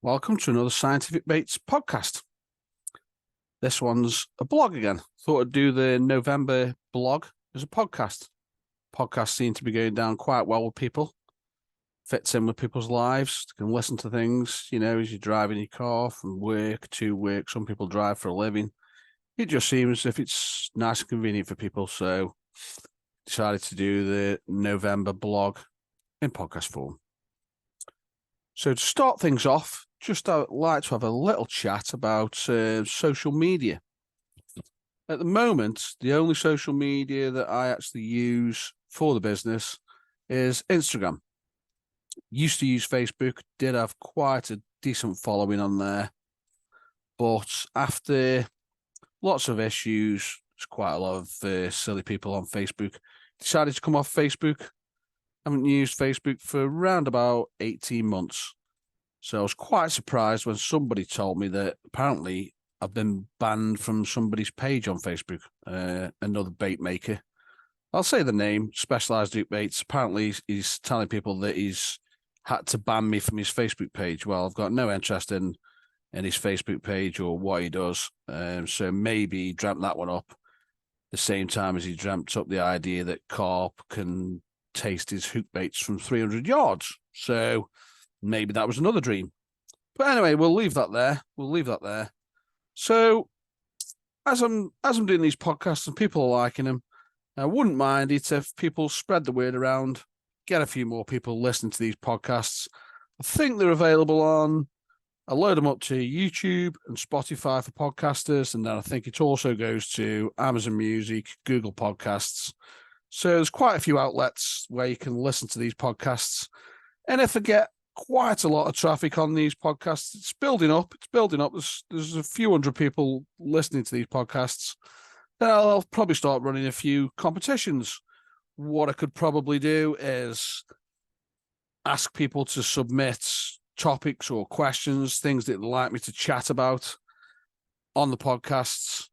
Welcome to another Scientific Baits podcast. This one's a blog again. Thought I'd do the November blog as a podcast. Podcasts seem to be going down quite well with people. Fits in with people's lives. You can listen to things, as you're driving your car from work to work. Some people drive for a living. It just seems as if it's nice and convenient for people. So decided to do the November blog in podcast form. So to start things off, I'd like to have a little chat about social media. At the moment, the only social media that I actually use for the business is Instagram. Used to use Facebook, did have quite a decent following on there. But after lots of issues, there's quite a lot of silly people on Facebook, decided to come off Facebook. Haven't used Facebook for around about 18 months. So I was quite surprised when somebody told me that apparently I've been banned from somebody's page on Facebook, another bait maker. I'll say the name, Specialized Duke Baits. Apparently he's telling people that he's had to ban me from his Facebook page. Well, I've got no interest in his Facebook page or what he does. So maybe he dreamt that one up the same time as he dreamt up the idea that carp can taste his hook baits from 300 yards. So maybe that was another dream. But anyway, we'll leave that there. So as I'm doing these podcasts and people are liking them, I wouldn't mind it if people spread the word around, get a few more people listening to these podcasts. I think they're available I load them up to YouTube and Spotify for podcasters, and then I think it also goes to Amazon Music, Google Podcasts. So there's quite a few outlets where you can listen to these podcasts. And if I get quite a lot of traffic on these podcasts, it's building up. There's a few hundred people listening to these podcasts. Then I'll probably start running a few competitions. What I could probably do is ask people to submit topics or questions, things that they'd like me to chat about on the podcasts.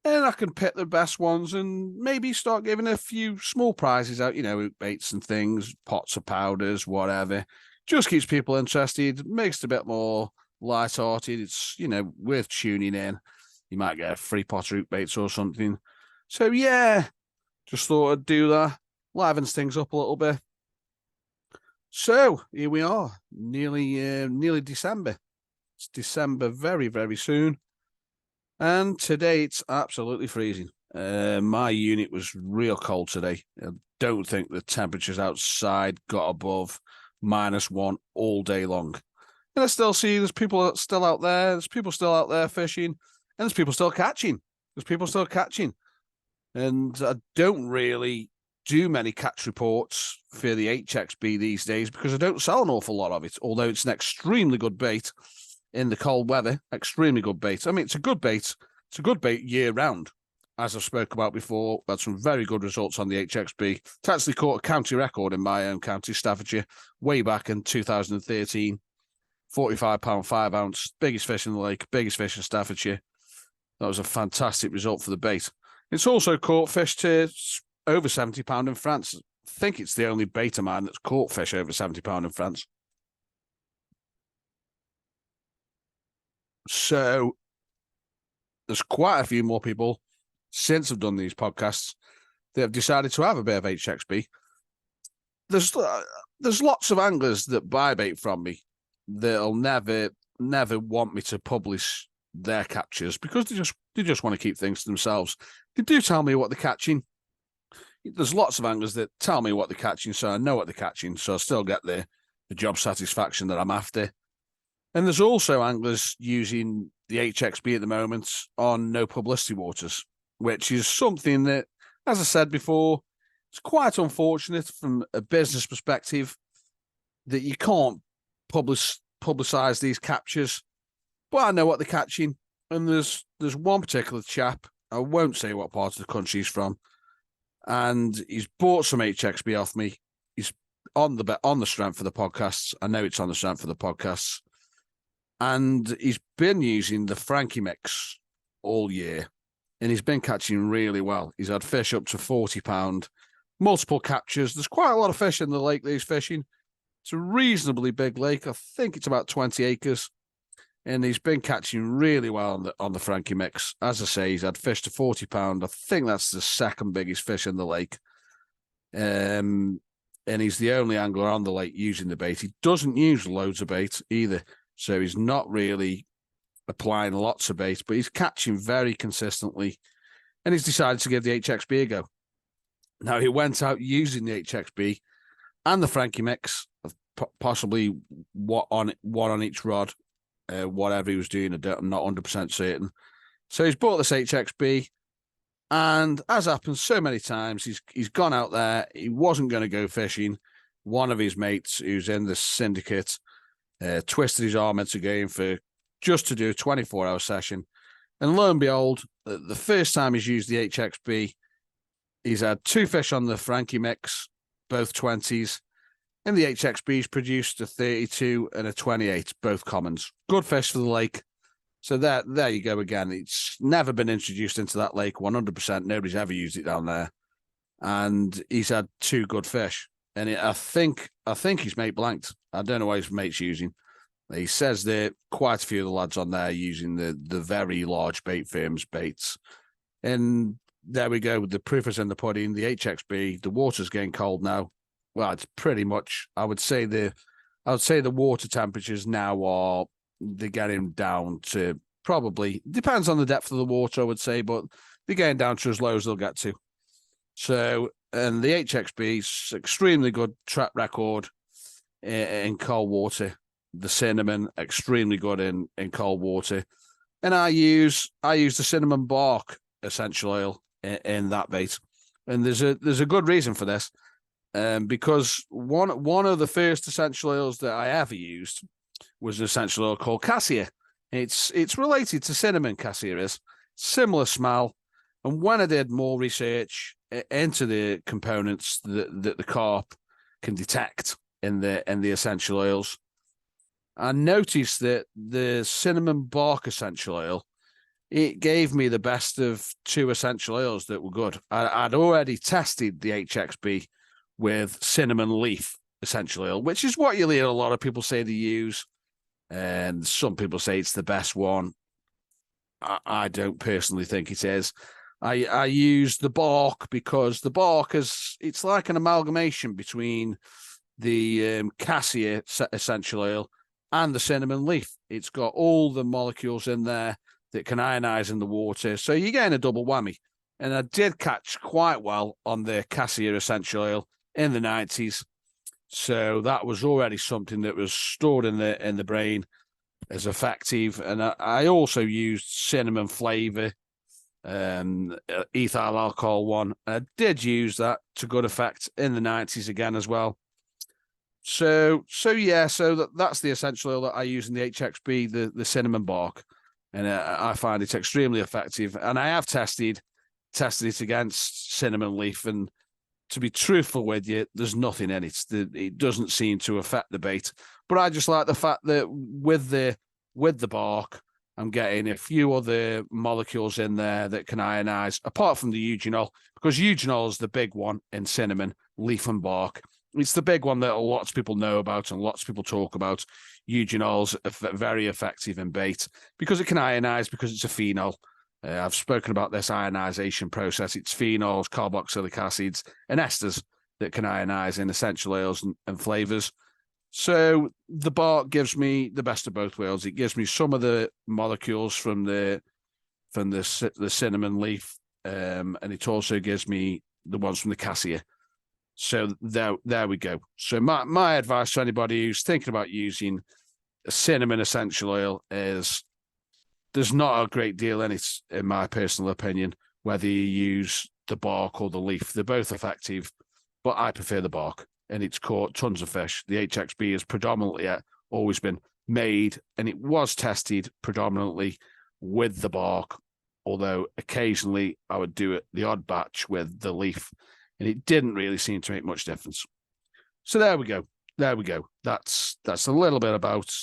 And I can pick the best ones and maybe start giving a few small prizes out, hook baits and things, pots of powders, whatever. Just keeps people interested, makes it a bit more light-hearted. It's, worth tuning in. You might get a free pot of hook baits or something. So, yeah, just thought I'd do that. Livens things up a little bit. So, here we are, nearly December. It's December very, very soon. And today it's absolutely freezing. My unit was real cold today. I don't think the temperatures outside got above -1 all day long. And I still see there's people still out there. There's people still out there fishing. And there's people still catching. And I don't really do many catch reports for the HXB these days because I don't sell an awful lot of it, although it's an extremely good bait in the cold weather. Extremely good bait. I mean, it's a good bait. It's a good bait year round. As I've spoke about before, had some very good results on the HXB. It's actually caught a county record in my own county, Staffordshire, way back in 2013. 45-pound, 5-ounce, biggest fish in the lake, biggest fish in Staffordshire. That was a fantastic result for the bait. It's also caught fish to over 70 pound in France. I think it's the only bait of mine that's caught fish over 70 pound in France. So there's quite a few more people since I've done these podcasts that have decided to have a bit of HXB. There's lots of anglers that buy bait from me that'll never want me to publish their captures because they just want to keep things to themselves. They do tell me what they're catching. There's lots of anglers that tell me what they're catching, so I know what they're catching, so I still get the job satisfaction that I'm after. And there's also anglers using the HXB at the moment on no publicity waters, which is something that, as I said before, it's quite unfortunate from a business perspective that you can't publicize these captures. But I know what they're catching, and there's one particular chap, I won't say what part of the country he's from, and he's bought some HXB off me. He's on the strength for the podcasts. I know it's on the strength for the podcasts. And he's been using the Frankie mix all year, and he's been catching really well. He's had fish up to 40 pound, multiple captures. There's quite a lot of fish in the lake that he's fishing. It's a reasonably big lake. I think it's about 20 acres. and he's been catching really well on the Frankie mix. As I say, he's had fish to £40. I think that's the second biggest fish in the lake. And he's the only angler on the lake using the bait. He doesn't use loads of bait either, so he's not really applying lots of bait, but he's catching very consistently, and he's decided to give the HXB a go. Now, he went out using the HXB and the Frankie mix, possibly one on each rod, whatever he was doing. I'm not 100% certain. So he's bought this HXB, and as happens so many times, he's gone out there. He wasn't going to go fishing. One of his mates who's in the syndicate twisted his arm into going for just to do a 24-hour session. And lo and behold, the first time he's used the HXB, he's had 2 fish on the Frankie mix, both 20s. And the HXB's produced a 32 and a 28, both commons. Good fish for the lake. So there you go again. It's never been introduced into that lake, 100%. Nobody's ever used it down there. And he's had 2 good fish. And I think his mate blanked. I don't know what his mate's using. He says that quite a few of the lads on there using the very large bait firms baits. And there we go. The proof is in the pudding. The HXB, the water's getting cold now. Well, it's pretty much, I would say the water temperatures now they're getting down to probably, depends on the depth of the water, I would say, but they're getting down to as low as they'll get to. So, and the HXB's extremely good track record in cold water. The cinnamon, extremely good in cold water. And I use the cinnamon bark essential oil in that bait. And there's a good reason for this. Because one of the first essential oils that I ever used was an essential oil called cassia. It's related to cinnamon. Cassia is similar smell, and when I did more research into the components that the carp can detect in the essential oils, I noticed that the cinnamon bark essential oil, it gave me the best of 2 essential oils that were good. I'd already tested the HXB with cinnamon leaf essential oil, which is what you'll hear a lot of people say they use. And some people say it's the best one. I don't personally think it is. I use the bark because the bark it's like an amalgamation between the cassia essential oil and the cinnamon leaf. It's got all the molecules in there that can ionize in the water. So you're getting a double whammy. And I did catch quite well on the cassia essential oil in the 90s. So that was already something that was stored in the brain as effective. And I also used cinnamon flavor, ethyl alcohol one. I did use that to good effect in the 90s again as well. So that's the essential oil that I use in the HXB, the cinnamon bark. And I find it extremely effective. And I have tested it against cinnamon leaf, and to be truthful with you, there's nothing in it. It doesn't seem to affect the bait. But I just like the fact that with the bark, I'm getting a few other molecules in there that can ionize, apart from the eugenol, because eugenol is the big one in cinnamon, leaf and bark. It's the big one that lots of people know about and lots of people talk about. Eugenol's very effective in bait because it can ionize, because it's a phenol. I've spoken about this ionization process. It's phenols, carboxylic acids, and esters that can ionize in essential oils and flavors. So the bark gives me the best of both worlds. It gives me some of the molecules from the cinnamon leaf, and it also gives me the ones from the cassia. So there we go. So my advice to anybody who's thinking about using a cinnamon essential oil is there's not a great deal in it, in my personal opinion, whether you use the bark or the leaf. They're both effective, but I prefer the bark, and it's caught tons of fish. The HXB has predominantly always been made, and it was tested predominantly with the bark, although occasionally I would do it the odd batch with the leaf, and it didn't really seem to make much difference. So there we go. That's a little bit about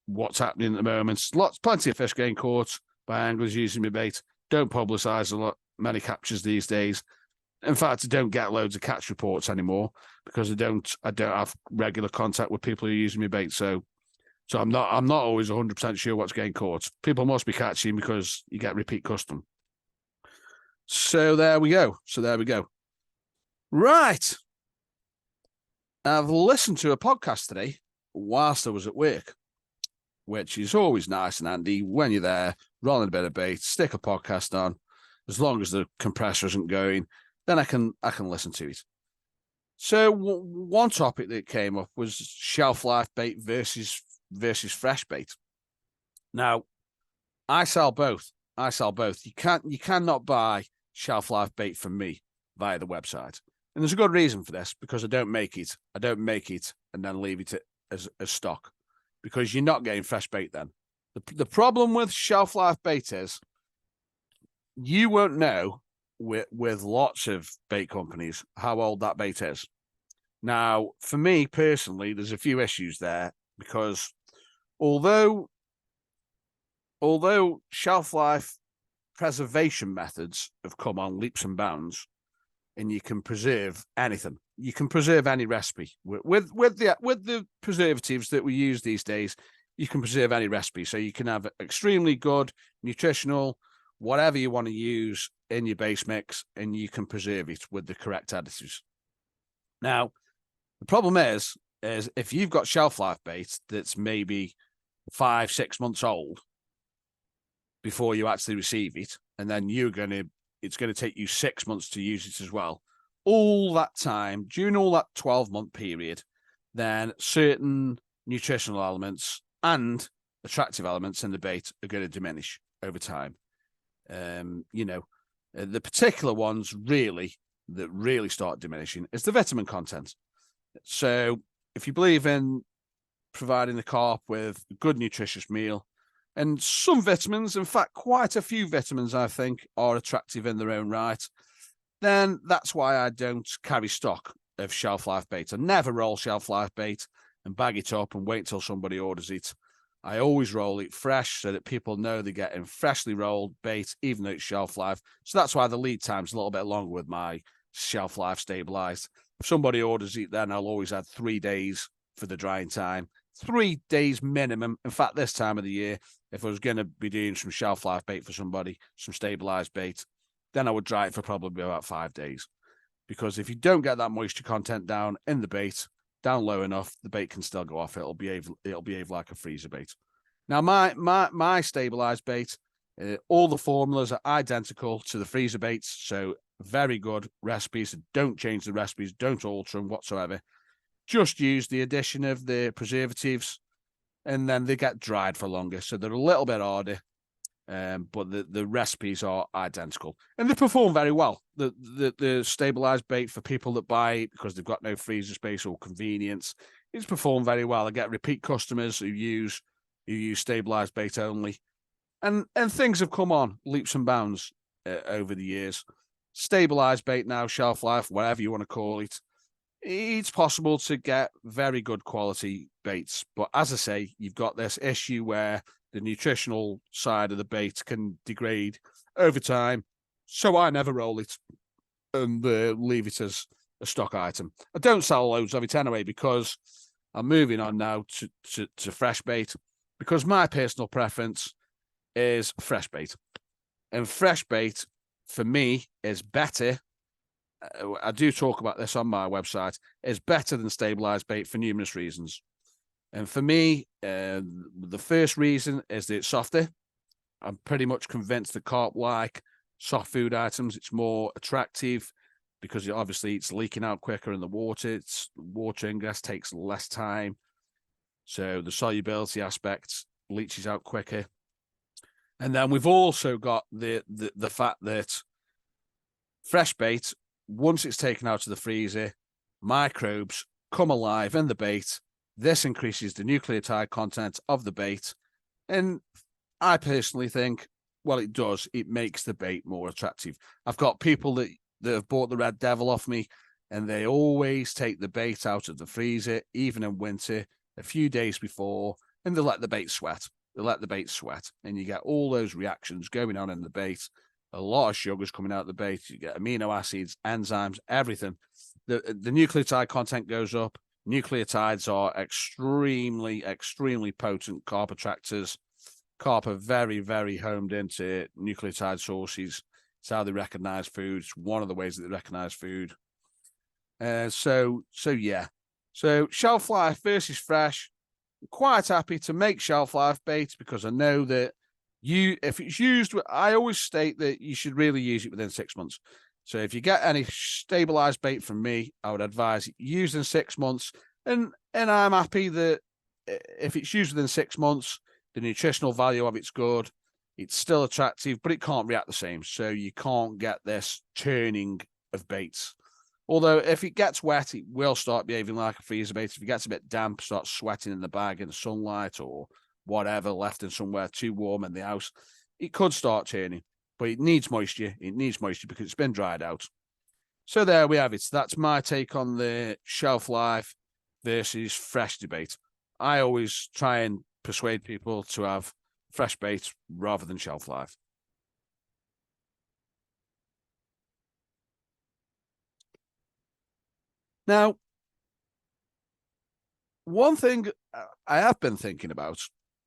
what's happening at the moment. Plenty of fish getting caught by anglers using my bait. Don't publicise many captures these days. In fact, I don't get loads of catch reports anymore because I don't have regular contact with people who are using my bait. So So I'm not always 100% sure what's getting caught. People must be catching because you get repeat custom. So there we go. Right. I've listened to a podcast today whilst I was at work, which is always nice and handy when you're there, rolling a bit of bait, stick a podcast on. As long as the compressor isn't going, then I can listen to it. So one topic that came up was shelf life bait versus fresh bait. Now, I sell both. You cannot buy shelf life bait from me via the website. And there's a good reason for this, because I don't make it and then leave it as stock, because you're not getting fresh bait then. The problem with shelf life bait is you won't know with lots of bait companies how old that bait is. Now, for me personally, there's a few issues there, because although shelf life preservation methods have come on leaps and bounds, and you can preserve anything, you can preserve any recipe with the preservatives that we use these days. You can preserve any recipe, so you can have extremely good nutritional, whatever you want to use in your base mix, and you can preserve it with the correct additives. Now, the problem is if you've got shelf life bait that's maybe 5-6 months old before you actually receive it, and then it's going to take you 6 months to use it as well. All that time, during all that 12-month period, then certain nutritional elements and attractive elements in the bait are going to diminish over time. The particular ones that really start diminishing is the vitamin content. So if you believe in providing the carp with a good nutritious meal, and some vitamins, in fact, quite a few vitamins, I think, are attractive in their own right, then that's why I don't carry stock of shelf life bait. I never roll shelf life bait and bag it up and wait until somebody orders it. I always roll it fresh so that people know they're getting freshly rolled bait, even though it's shelf life. So that's why the lead time's a little bit longer with my shelf life stabilized. If somebody orders it, then I'll always add 3 days for the drying time. 3 days minimum. In fact, this time of the year, if I was going to be doing some shelf life bait for somebody, some stabilized bait, then I would dry it for probably about 5 days. Because if you don't get that moisture content down in the bait, down low enough, the bait can still go off. It'll behave like a freezer bait. Now, my stabilized bait, all the formulas are identical to the freezer baits, so very good recipes. Don't change the recipes, don't alter them whatsoever. Just use the addition of the preservatives, and then they get dried for longer, so they're a little bit harder, but the recipes are identical, and they perform very well. The stabilized bait, for people that buy it because they've got no freezer space or convenience, it's performed very well. I get repeat customers who use stabilized bait only, and things have come on leaps and bounds over the years. Stabilized bait now, shelf life, whatever you want to call it, it's possible to get very good quality baits. But as I say, you've got this issue where the nutritional side of the bait can degrade over time. So I never roll it and leave it as a stock item. I don't sell loads of it anyway, because I'm moving on now to fresh bait, because my personal preference is fresh bait. And fresh bait, for me, is better. I do talk about this on my website, is better than stabilized bait for numerous reasons. And for me, the first reason is that it's softer. I'm pretty much convinced that carp like soft food items. It's more attractive because obviously it's leaking out quicker in the water. It's water ingress takes less time. So the solubility aspect leaches out quicker. And then we've also got the fact that fresh bait, once it's taken out of the freezer, microbes come alive in the bait. This increases the nucleotide content of the bait. And I personally think, well, it does. It makes the bait more attractive. I've got people that have bought the Red Devil off me, and they always take the bait out of the freezer, even in winter, a few days before, and they let the bait sweat. And you get all those reactions going on in the bait. A lot of sugars coming out of the bait. You get amino acids, enzymes, everything. The nucleotide content goes up. Nucleotides are extremely, extremely potent carp attractors. Carp are very, very homed into nucleotide sources. It's how they recognize food. It's one of the ways that they recognize food. So yeah. So shelf life versus fresh. I'm quite happy to make shelf life bait because I know that if it's used, I always state that you should really use it within 6 months. So if you get any stabilized bait from me, I would advise use in 6 months. And I'm happy that if it's used within 6 months, the nutritional value of it's good. It's still attractive, but it can't react the same. So you can't get this turning of baits. Although if it gets wet, it will start behaving like a freezer bait. If it gets a bit damp, starts sweating in the bag in the sunlight or whatever, left in somewhere too warm in the house, it could start turning. But it needs moisture. It needs moisture because it's been dried out. So there we have it. That's my take on the shelf life versus fresh debate. I always try and persuade people to have fresh bait rather than shelf life. Now, one thing I have been thinking about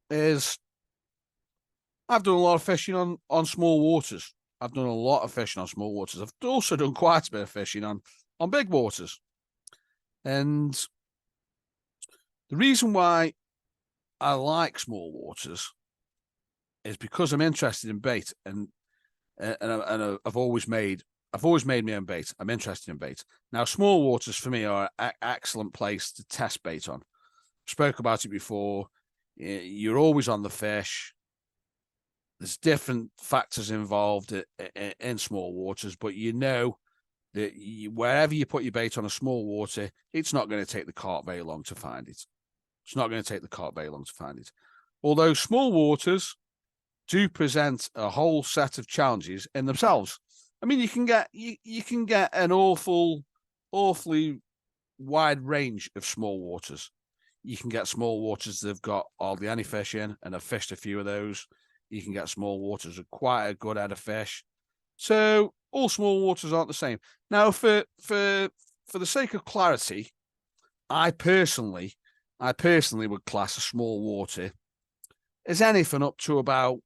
is I've done a lot of fishing on small waters. I've done a lot of fishing on small waters. I've also done quite a bit of fishing on big waters. And the reason why I like small waters is because I'm interested in bait, and I've always made my own bait. I'm interested in bait. Now, small waters for me are an excellent place to test bait on. Spoke about it before. You're always on the fish. There's different factors involved in small waters, but you know that wherever you put your bait on a small water, it's not going to take the carp very long to find it. It's not going to take the carp very long to find it. Although small waters do present a whole set of challenges in themselves. I mean, you can get an awfully wide range of small waters. You can get small waters that have got hardly any fish in, and I've fished a few of those. You can get small waters with quite a good head of fish. So all small waters aren't the same. Now, for the sake of clarity, I personally would class a small water as anything up to about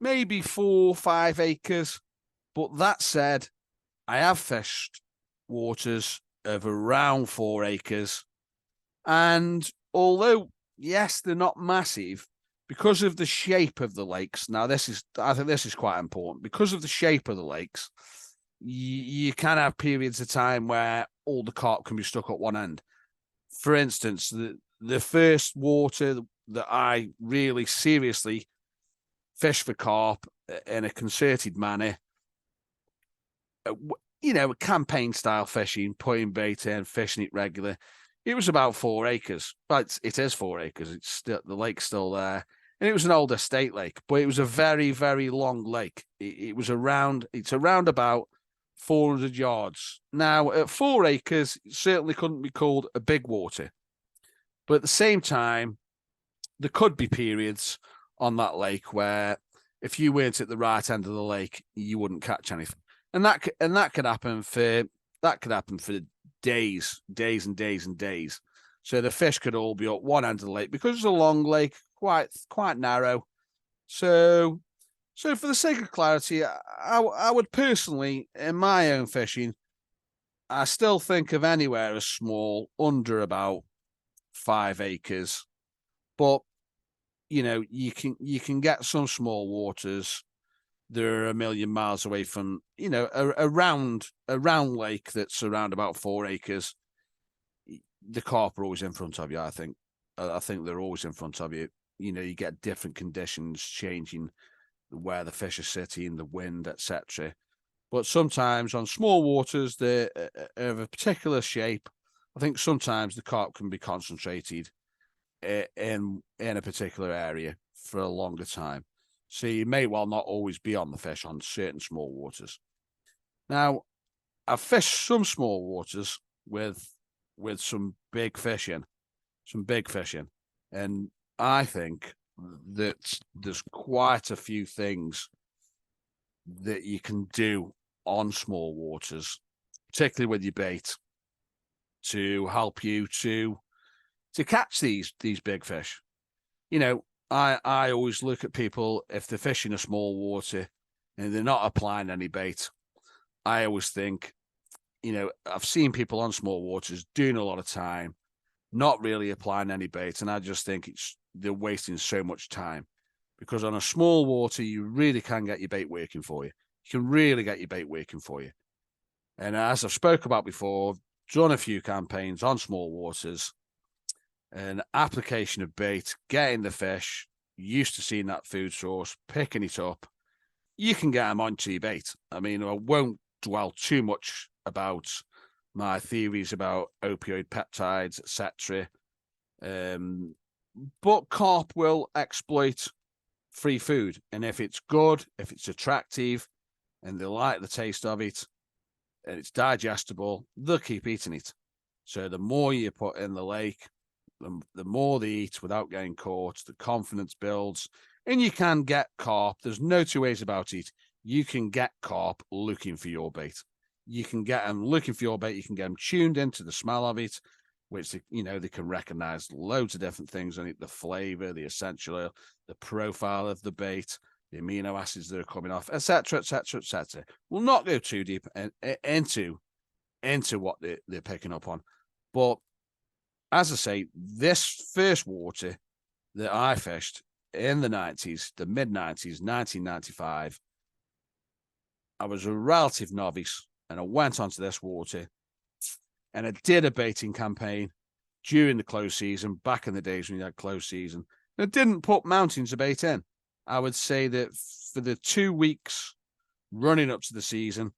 maybe 4 or 5 acres. But that said, I have fished waters of around 4 acres. And although, yes, they're not massive, because of the shape of the lakes. Now, I think this is quite important. Because of the shape of the lakes, you can have periods of time where all the carp can be stuck at one end. For instance, the first water that I really seriously fished for carp in a concerted manner, campaign style fishing, putting bait in, fishing it regular. It was about 4 acres, but it is 4 acres. It's still, the lake's still there, and it was an old estate lake, but it was a very, very long lake. It's around about 400 yards. Now, at 4 acres, it certainly couldn't be called a big water, but at the same time, there could be periods on that lake where if you weren't at the right end of the lake, you wouldn't catch anything, and that could happen for days and days and days. So the fish could all be up one end of the lake because it's a long lake, quite narrow. So for the sake of clarity, I would personally, in my own fishing, I still think of anywhere as small, under about 5 acres. But you can get some small waters. They're a million miles away from, a round lake that's around about 4 acres. The carp are always in front of you. I think they're always in front of you. You get different conditions changing where the fish are sitting, the wind, etc. But sometimes on small waters, they're of a particular shape. I think sometimes the carp can be concentrated in a particular area for a longer time. So you may well not always be on the fish on certain small waters. Now, I've fished some small waters with some big fish in, and I think that there's quite a few things that you can do on small waters, particularly with your bait, to help you to catch these big fish. You know, I always look at people, if they're fishing a small water and they're not applying any bait, I always think, you know, I've seen people on small waters doing a lot of time, not really applying any bait, and I just think they're wasting so much time, because on a small water, you really can get your bait working for you. You can really get your bait working for you. And as I've spoke about before, done a few campaigns on small waters, and application of bait, getting the fish, used to seeing that food source, picking it up, you can get them onto your bait. I mean, I won't dwell too much about my theories about opioid peptides, etc. But carp will exploit free food. And if it's good, if it's attractive, and they like the taste of it, and it's digestible, they'll keep eating it. So the more you put in the lake, the more they eat without getting caught, the confidence builds, and you can get carp. There's no two ways about it. You can get carp looking for your bait. You can get them looking for your bait. You can get them tuned into the smell of it, which, you know, they can recognize loads of different things on it: the flavor, the essential oil, the profile of the bait, the amino acids that are coming off, etc., etc., etc. We'll not go too deep into what they're picking up on, but as I say, this first water that I fished in the 90s, the mid-90s, 1995, I was a relative novice, and I went onto this water, and I did a baiting campaign during the close season, back in the days when you had close season. I didn't put mountains of bait in. I would say that for the 2 weeks running up to the season,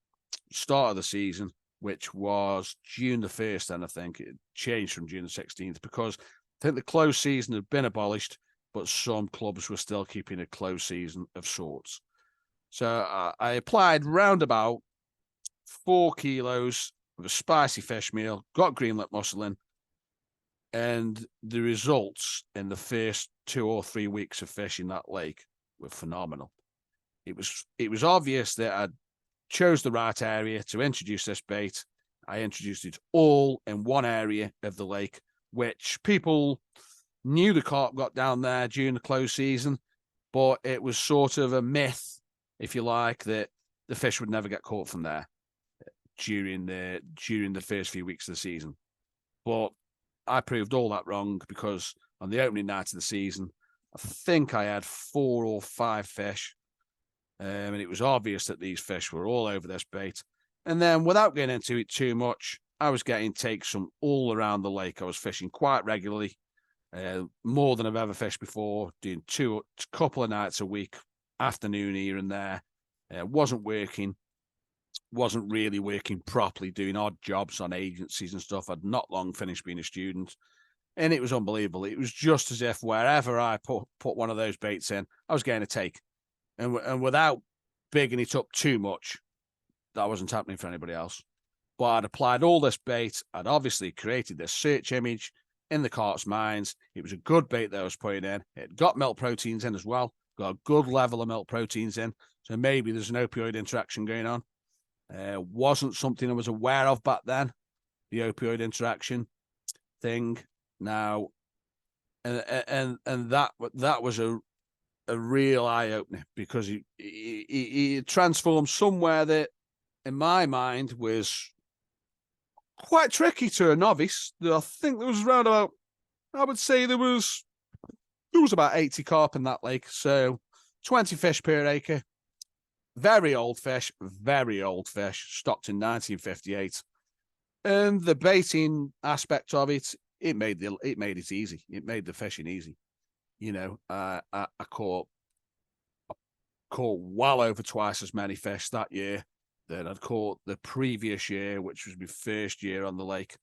start of the season, which was June the 1st, and I think it changed from June the 16th, because I think the close season had been abolished, but some clubs were still keeping a close season of sorts. So I applied round about 4 kilos of a spicy fish meal, got green lip mussel in, and the results in the first 2 or 3 weeks of fishing that lake were phenomenal. It was obvious that I chose the right area to introduce this bait. I introduced it all in one area of the lake, which people knew the carp got down there during the close season, but it was sort of a myth, if you like, that the fish would never get caught from there during the first few weeks of the season. But I proved all that wrong, because on the opening night of the season, I think I had 4 or 5 fish. And it was obvious that these fish were all over this bait. And then, without getting into it too much, I was getting takes from all around the lake. I was fishing quite regularly, more than I've ever fished before, doing a couple of nights a week, afternoon here and there. Wasn't really working properly, doing odd jobs on agencies and stuff. I'd not long finished being a student, and it was unbelievable. It was just as if wherever I put one of those baits in, I was getting a take. And without bigging it up too much, that wasn't happening for anybody else. But I'd applied all this bait. I'd obviously created this search image in the carp's minds. It was a good bait that I was putting in. It got milk proteins in as well. Got a good level of milk proteins in. So maybe there's an opioid interaction going on. Wasn't something I was aware of back then, the opioid interaction thing. Now, and that was a real eye-opener, because he transformed somewhere that, in my mind, was quite tricky to a novice. I think there was around about, I would say there was about 80 carp in that lake, so 20 fish per acre. Very old fish, stocked in 1958. And the baiting aspect of it, it made it easy. It made the fishing easy. You know, I caught well over twice as many fish that year than I'd caught the previous year, which was my first year on the lake.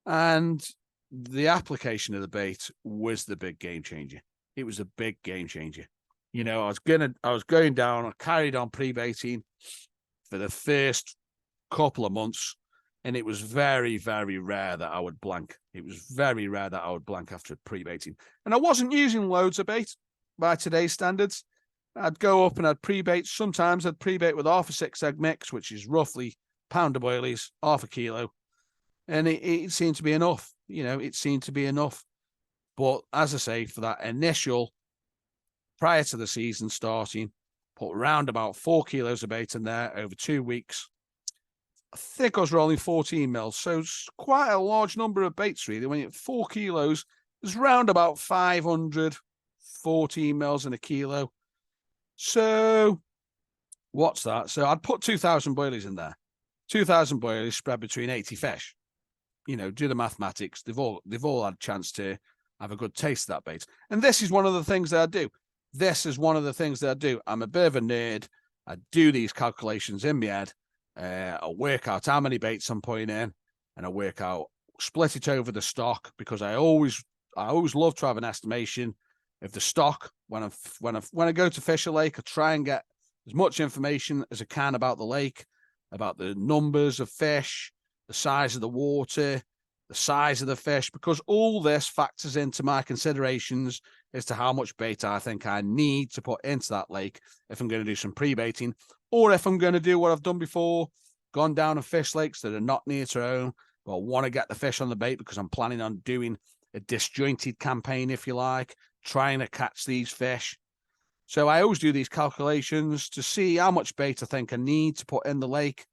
And the application of the bait was the big game changer. It was a big game changer. You know, I was going down, I carried on pre-baiting for the first couple of months, and it was very, very rare that I would blank. It was very rare that I would blank after pre-baiting. And I wasn't using loads of bait by today's standards. I'd go up and I'd pre-bait. Sometimes I'd pre-bait with half a 6 egg mix, which is roughly pound of boilies, half a kilo. And it seemed to be enough. It seemed to be enough. But as I say, for that initial, prior to the season starting, put around about 4 kilos of bait in there over 2 weeks. I think I was rolling 14 mils. So it's quite a large number of baits, really. When you have 4 kilos, there's round about 514 mils in a kilo. So what's that? So I'd put 2,000 boilies in there. 2,000 boilies spread between 80 fish. Do the mathematics. They've all had a chance to have a good taste of that bait. And this is one of the things that I do. I'm a bit of a nerd. I do these calculations in my head. I work out how many baits I'm putting in, and I work out, split it over the stock, because I always love to have an estimation of the stock when I go to fish a lake. I try and get as much information as I can about the lake, about the numbers of fish, the size of the water, the size of the fish, because all this factors into my considerations as to how much bait I think I need to put into that lake if I'm going to do some pre-baiting, or if I'm going to do what I've done before, gone down to fish lakes that are not near to home, but want to get the fish on the bait because I'm planning on doing a disjointed campaign, if you like, trying to catch these fish. So I always do these calculations to see how much bait I think I need to put in the lake.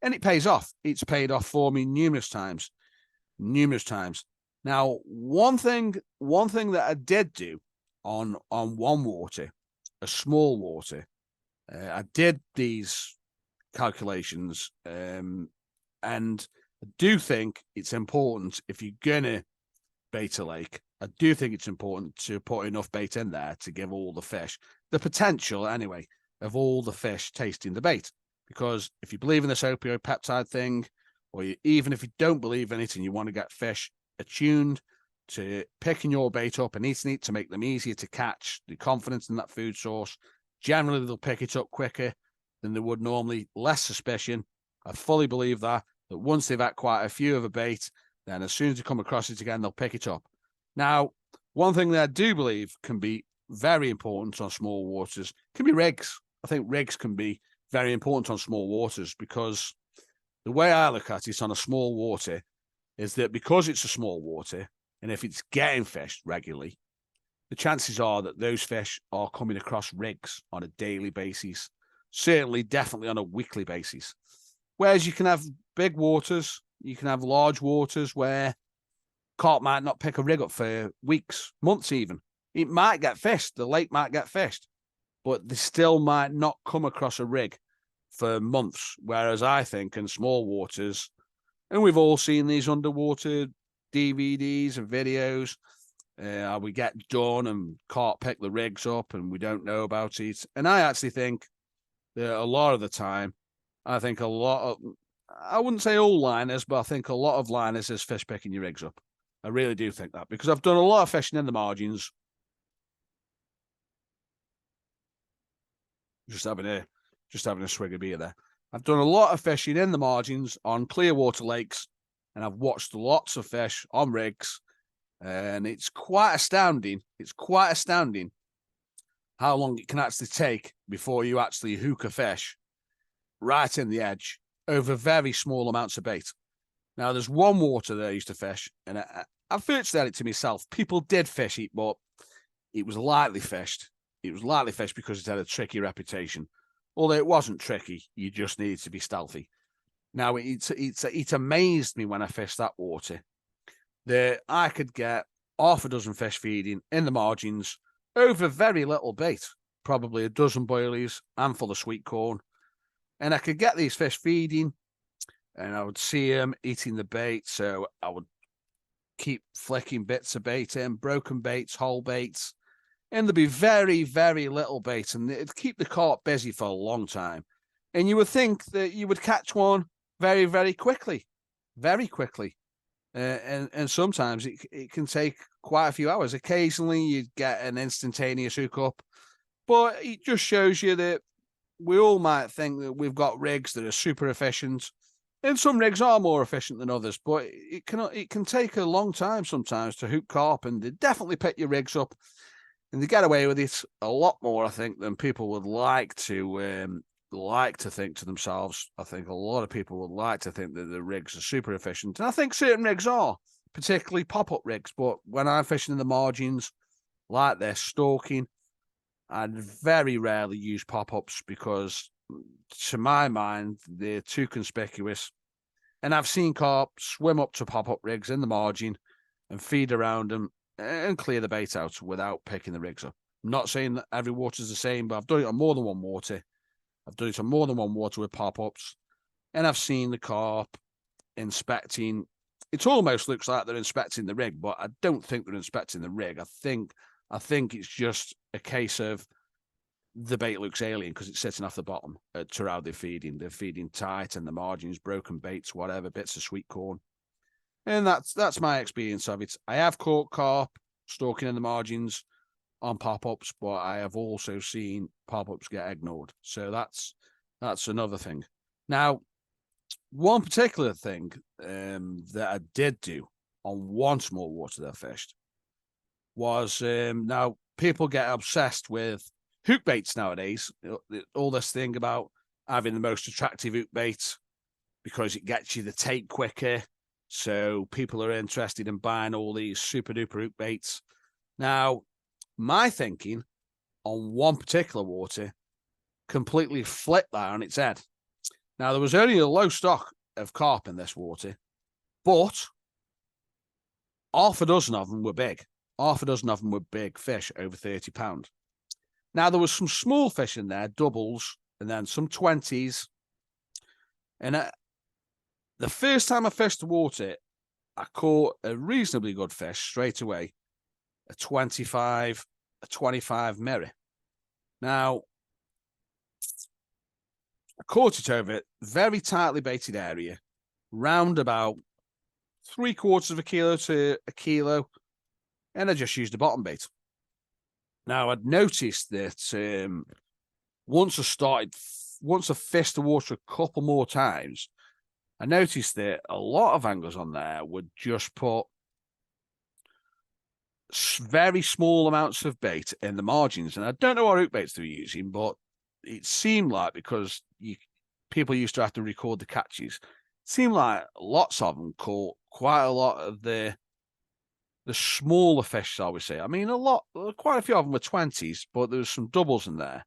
And it pays off. It's paid off for me numerous times. Now, one thing that I did do on one water, a small water, I did these calculations, and I do think it's important, if you're gonna bait a lake, I do think it's important to put enough bait in there to give all the fish the potential, anyway, of all the fish tasting the bait. Because if you believe in this opioid peptide thing, or even if you don't believe in it and you want to get fish attuned to picking your bait up and eating it to make them easier to catch, the confidence in that food source, generally they'll pick it up quicker than they would normally, less suspicion. I fully believe that once they've had quite a few of a bait, then as soon as they come across it again, they'll pick it up. Now, one thing that I do believe can be very important on small waters can be rigs. I think rigs can be very important on small waters, because the way I look at it on a small water is that because it's a small water, and if it's getting fished regularly, the chances are that those fish are coming across rigs on a daily basis, certainly, definitely on a weekly basis. Whereas you can have big waters, you can have large waters where carp might not pick a rig up for weeks, months even. It might get fished, the lake might get fished, but they still might not come across a rig for months. Whereas I think in small waters, and we've all seen these underwater DVDs and videos, we get done and carp pick the rigs up and we don't know about it. And I actually think that a lot of the time, I wouldn't say all liners, but I think a lot of liners is fish picking your rigs up. I really do think that, because I've done a lot of fishing in the margins. Just having a swig of beer there. I've done a lot of fishing in the margins on clear water lakes, and I've watched lots of fish on rigs, and it's quite astounding. It's quite astounding how long it can actually take before you actually hook a fish right in the edge over very small amounts of bait. Now, there's one water that I used to fish, and I virtually had it to myself. People did fish it, but it was lightly fished. It was lightly fished because it had a tricky reputation. Although it wasn't tricky, you just needed to be stealthy. Now, it amazed me when I fished that water that I could get half a dozen fish feeding in the margins over very little bait, probably a dozen boilies, handful of sweet corn. And I could get these fish feeding, and I would see them eating the bait. So I would keep flicking bits of bait in, broken baits, whole baits, and there'd be very, very little bait, and it'd keep the carp busy for a long time. And you would think that you would catch one very, very quickly, very quickly. And sometimes it can take quite a few hours. Occasionally you'd get an instantaneous hookup, but it just shows you that we all might think that we've got rigs that are super efficient, and some rigs are more efficient than others, but it can take a long time sometimes to hook carp, and they definitely pick your rigs up, and they get away with it a lot more, I think, than people would like to like to think to themselves, I think a lot of people would like to think that the rigs are super efficient. And I think certain rigs are, particularly pop-up rigs. But when I'm fishing in the margins like this, stalking, I'd very rarely use pop-ups because, to my mind, they're too conspicuous. And I've seen carp swim up to pop-up rigs in the margin and feed around them and clear the bait out without picking the rigs up. I'm not saying that every water's the same, but I've done it on more than one water. I've done it on more than one water with pop-ups. And I've seen the carp inspecting. It almost looks like they're inspecting the rig, but I don't think they're inspecting the rig. I think it's just a case of the bait looks alien because it's sitting off the bottom to how they're feeding. They're feeding tight and the margins, broken baits, whatever, bits of sweet corn. And that's my experience of it. I have caught carp stalking in the margins on pop-ups, but I have also seen pop-ups get ignored. So that's another thing. Now, one particular thing that I did do on one small water that I fished was, now people get obsessed with hook baits nowadays. All this thing about having the most attractive hook bait because it gets you the take quicker. So people are interested in buying all these super duper hook baits. Now, my thinking on one particular water completely flipped that on its head. Now, there was only a low stock of carp in this water, but half a dozen of them were big. Half a dozen of them were big fish, over 30 pounds. Now, there was some small fish in there, doubles, and then some 20s. And the first time I fished the water, I caught a reasonably good fish straight away, a 25 mirror. Now, I caught it over a very tightly baited area, round about 3/4 of a kilo to a kilo, and I just used a bottom bait. Now, I'd noticed that once I fished the water a couple more times, I noticed that a lot of anglers on there would just put very small amounts of bait in the margins. And I don't know what hook baits they were using, but it seemed like, because people used to have to record the catches, it seemed like lots of them caught quite a lot of the smaller fish, shall we say. I mean, quite a few of them were 20s, but there was some doubles in there.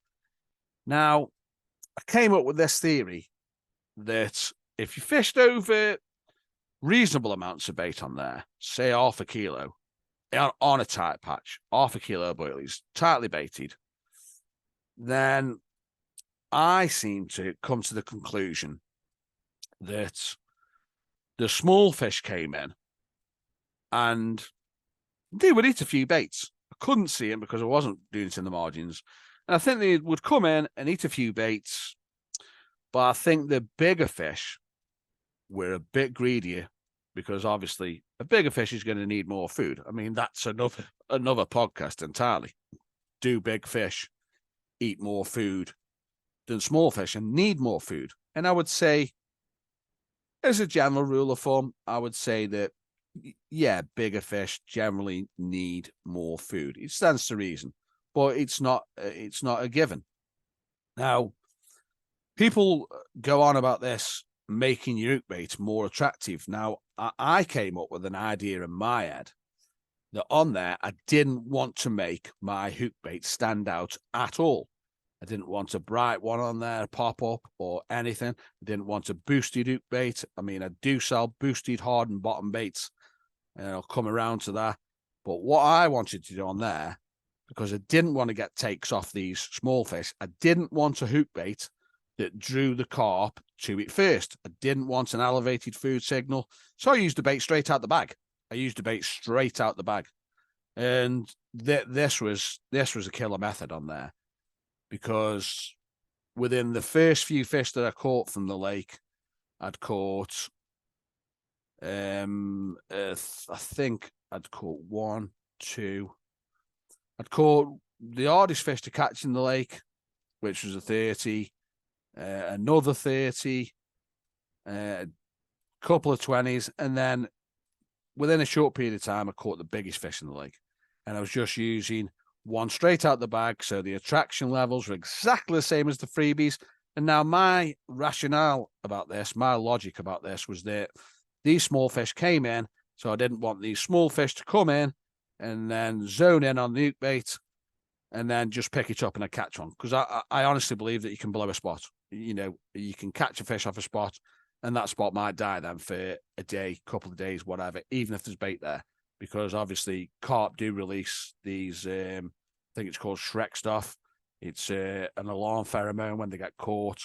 Now, I came up with this theory that if you fished over reasonable amounts of bait on there, say half a kilo, on a tight patch, half a kilo of boilies, tightly baited, then I seem to come to the conclusion that the small fish came in and they would eat a few baits. I couldn't see them because I wasn't doing it in the margins. And I think they would come in and eat a few baits, but I think the bigger fish were a bit greedier, because obviously a bigger fish is going to need more food. I mean, that's another podcast entirely. Do big fish eat more food than small fish and need more food? And I would say, as a general rule of thumb, I would say that, yeah, bigger fish generally need more food. It stands to reason, but it's not a given. Now, people go on about this making your hook bait more attractive. Now, I came up with an idea in my head that on there, I didn't want to make my hook bait stand out at all. I didn't want a bright one on there, pop up or anything. I didn't want a boosted hook bait. I mean, I do sell boosted hardened bottom baits, and I'll come around to that. But what I wanted to do on there, because I didn't want to get takes off these small fish, I didn't want a hook bait that drew the carp to it first. I didn't want an elevated food signal. So I used the bait straight out the bag. And this was a killer method on there, because within the first few fish that I caught from the lake, I'd caught, I think I'd caught one, two. I'd caught the hardest fish to catch in the lake, which was a 30, another 30, a couple of 20s, and then within a short period of time, I caught the biggest fish in the lake. And I was just using one straight out the bag, so the attraction levels were exactly the same as the freebies, And now my rationale about this, my logic about this was that these small fish came in, so I didn't want these small fish to come in and then zone in on the hook bait and then just pick it up and I catch one. Because I honestly believe that you can blow a spot. You know, you can catch a fish off a spot and that spot might die then for a day, couple of days, whatever, even if there's bait there. Because obviously carp do release these, I think it's called Shrek stuff. It's an alarm pheromone when they get caught.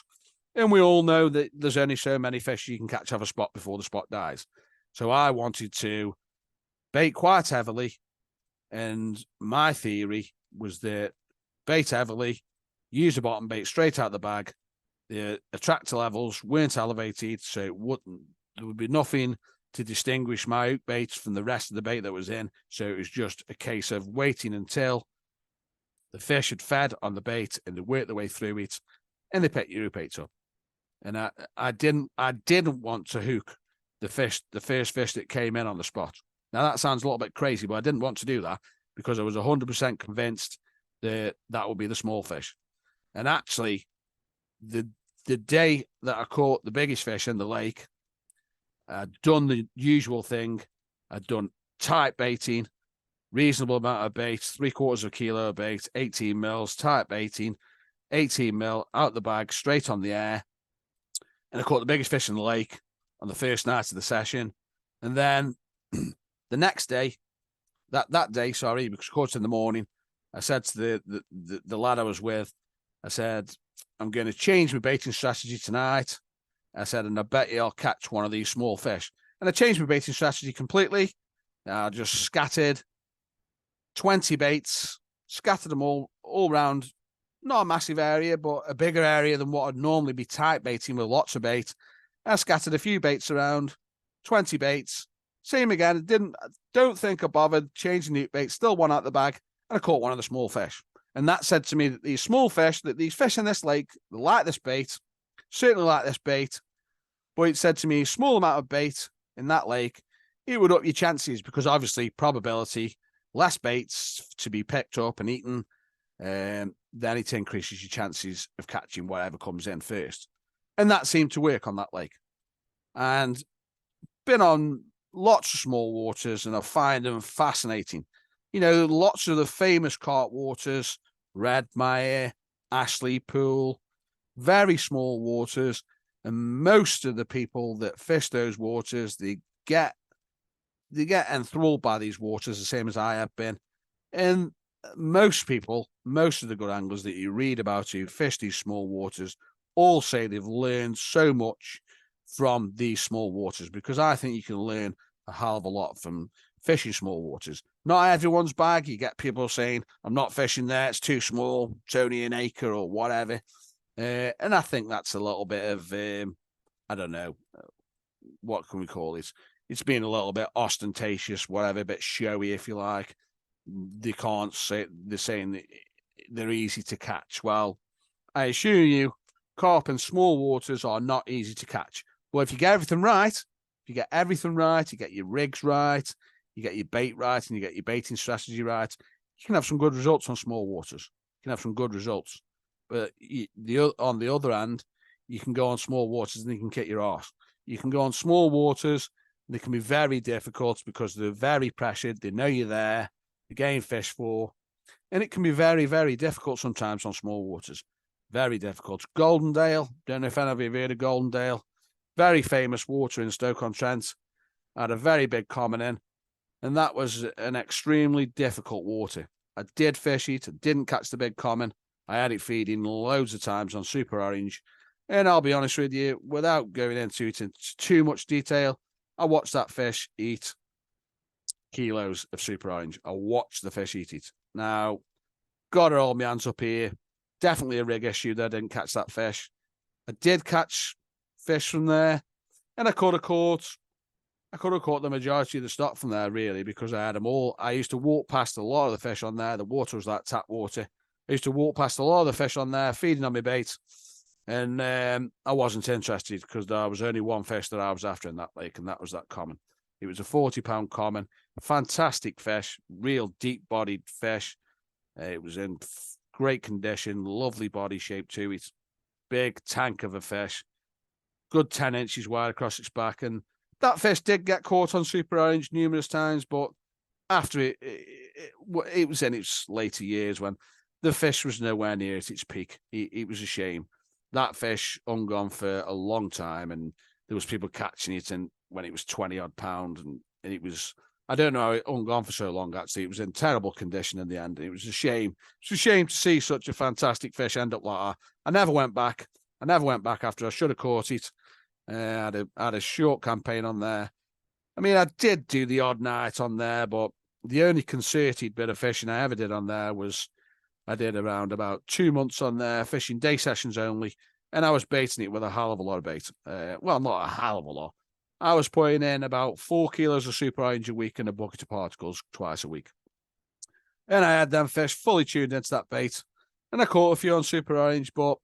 And we all know that there's only so many fish you can catch off a spot before the spot dies. So I wanted to bait quite heavily. And my theory was that bait heavily, use a bottom bait straight out the bag. The attractor levels weren't elevated, so there would be nothing to distinguish my hook baits from the rest of the bait that was in. So it was just a case of waiting until the fish had fed on the bait and they worked their way through it and they picked your hook baits up. And I didn't want to hook the first fish that came in on the spot. Now that sounds a little bit crazy, but I didn't want to do that because I was 100% convinced that would be the small fish. And actually, the day that I caught the biggest fish in the lake, I'd done the usual thing. I'd done tight baiting, reasonable amount of bait, 3/4 kilo of bait, 18 mils, tight baiting, 18 mil out the bag, straight on the air. And I caught the biggest fish in the lake on the first night of the session. And then the next day, that day, because I caught it in the morning, I said to the lad I was with, I said, I'm going to change my baiting strategy tonight. I said, and I bet you I'll catch one of these small fish. And I changed my baiting strategy completely. I just scattered 20 baits, scattered them all around, not a massive area, but a bigger area than what I'd normally be tight baiting with lots of bait. I scattered a few baits around, 20 baits. Same again. Don't think I bothered changing the bait. Still one out the bag, and I caught one of the small fish. And that said to me that these small fish, that these fish in this lake, they like this bait, certainly like this bait. But it said to me, small amount of bait in that lake, it would up your chances because obviously probability, less baits to be picked up and eaten, then it increases your chances of catching whatever comes in first. And that seemed to work on that lake. And been on lots of small waters and I find them fascinating. You know, lots of the famous carp waters, Redmire, Ashley Pool, very small waters. And most of the people that fish those waters, they get enthralled by these waters, the same as I have been. And most people, most of the good anglers that you read about who fish these small waters, all say they've learned so much from these small waters, because I think you can learn a hell of a lot from fishing small waters. Not everyone's bag. You get people saying, I'm not fishing there, it's too small, it's only an acre or whatever. And I think that's a little bit of, I don't know, what can we call it? It's being a little bit ostentatious, whatever, a bit showy, if you like. They can't say, they're saying that they're easy to catch. Well, I assure you, carp in small waters are not easy to catch. But if you get everything right, you get your rigs right, you get your bait right, and you get your baiting strategy right, you can have some good results on small waters. You can have some good results. But on the other hand, you can go on small waters and you can kick your arse. You can go on small waters, and they can be very difficult because they're very pressured. They know you're there. You're getting fish for. And it can be very, very difficult sometimes on small waters. Very difficult. Goldendale, don't know if any of you have heard of Goldendale. Very famous water in Stoke-on-Trent. Had a very big common in. And that was an extremely difficult water. I did fish it. I didn't catch the big common. I had it feeding loads of times on Super Orange. And I'll be honest with you, without going into it in too much detail, I watched that fish eat kilos of Super Orange. I watched the fish eat it. Now, gotta hold my hands up here. Definitely a rig issue that I didn't catch that fish. I did catch fish from there, and I could have caught the majority of the stock from there, really, because I had them all. I used to walk past a lot of the fish on there. The water was like tap water. I used to walk past a lot of the fish on there, feeding on my bait, and I wasn't interested because there was only one fish that I was after in that lake, and that was that common. It was a 40-pound common, fantastic fish, real deep-bodied fish. It was in great condition, lovely body shape to it. big tank of a fish, good 10 inches wide across its back. And that fish did get caught on Super Orange numerous times, but after it was in its later years when the fish was nowhere near at its peak. It was a shame. That fish hung on for a long time, and there was people catching it and when it was 20 odd pounds, and it was, I don't know how it hung on for so long, actually. It was in terrible condition in the end. It was a shame. It's a shame to see such a fantastic fish end up like that. I never went back after I should have caught it. I had a short campaign on there. I mean, I did do the odd night on there, but the only concerted bit of fishing I ever did on there was I did around about 2 months on there, fishing day sessions only, and I was baiting it with a hell of a lot of bait. Well, not a hell of a lot. I was putting in about 4 kilos of Super Orange a week and a bucket of particles twice a week. And I had them fish fully tuned into that bait, and I caught a few on Super Orange, but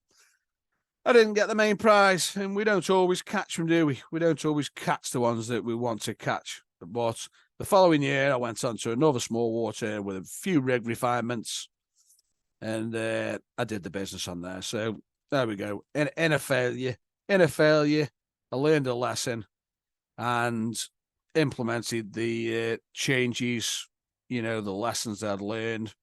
I didn't get the main prize, and we don't always catch them, do we? We don't always catch the ones that we want to catch. But the following year, I went on to another small water with a few rig refinements, and I did the business on there. So there we go. In a failure, I learned a lesson and implemented the changes, the lessons that I'd learned,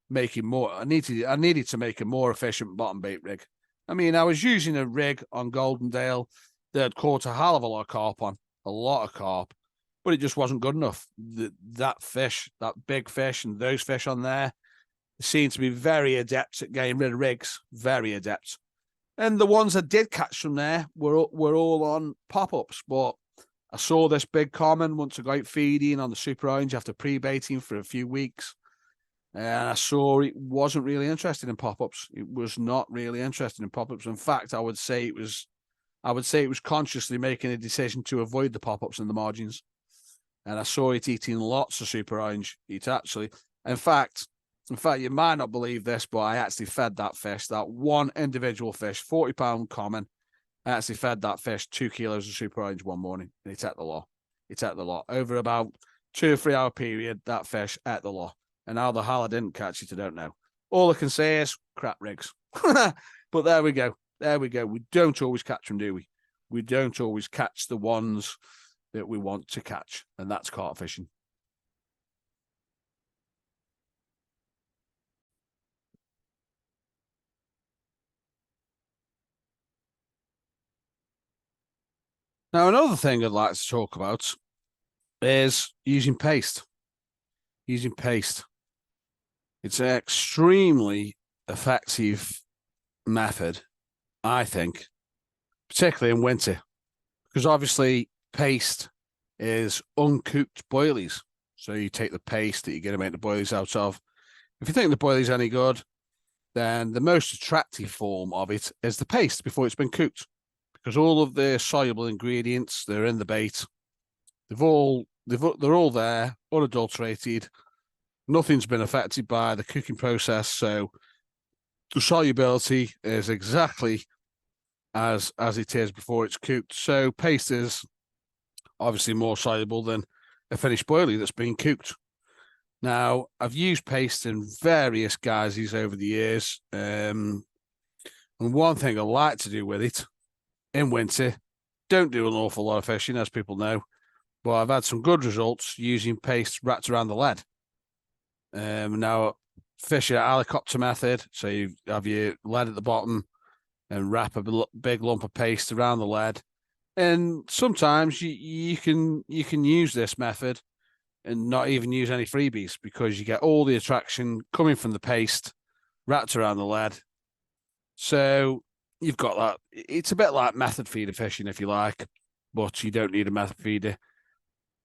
making more. I needed to make a more efficient bottom bait rig. I mean, I was using a rig on Goldendale that had caught a hell of a lot of carp on, a lot of carp, but it just wasn't good enough. That fish, that big fish, and those fish on there seemed to be very adept at getting rid of rigs, very adept. And the ones I did catch from there were all on pop-ups, but I saw this big common once I got out feeding on the Super Orange after pre-baiting for a few weeks. And I saw it wasn't really interested in pop-ups. It was not really interested in pop-ups. In fact, I would say it was consciously making a decision to avoid the pop-ups and the margins. And I saw it eating lots of Super Orange. In fact, you might not believe this, but I actually fed that fish, that one individual fish, 40-pound common. I actually fed that fish 2 kilos of Super Orange one morning, and it ate the lot. It ate the lot. Over about 2 or 3 hour period, that fish ate the lot. And how the hell I didn't catch it, I don't know. All I can say is crap rigs. But there we go. We don't always catch them, do we? We don't always catch the ones that we want to catch, and that's carp fishing. Now, another thing I'd like to talk about is using paste. Using paste. It's an extremely effective method, I think, particularly in winter, because obviously paste is uncooked boilies. So you take the paste that you're going to make the boilies out of. If you think the boilies any good, then the most attractive form of it is the paste before it's been cooked, because all of the soluble ingredients, they're in the bait. They're all there, unadulterated. Nothing's been affected by the cooking process, so the solubility is exactly as it is before it's cooked. So paste is obviously more soluble than a finished boilie that's been cooked. Now, I've used paste in various guises over the years, and one thing I like to do with it in winter, don't do an awful lot of fishing, as people know, but I've had some good results using paste wrapped around the lead. Now, fish a helicopter method, so you have your lead at the bottom and wrap a big lump of paste around the lead. And sometimes you can use this method and not even use any freebies, because you get all the attraction coming from the paste wrapped around the lead. So you've got that. It's a bit like method feeder fishing, if you like, but you don't need a method feeder.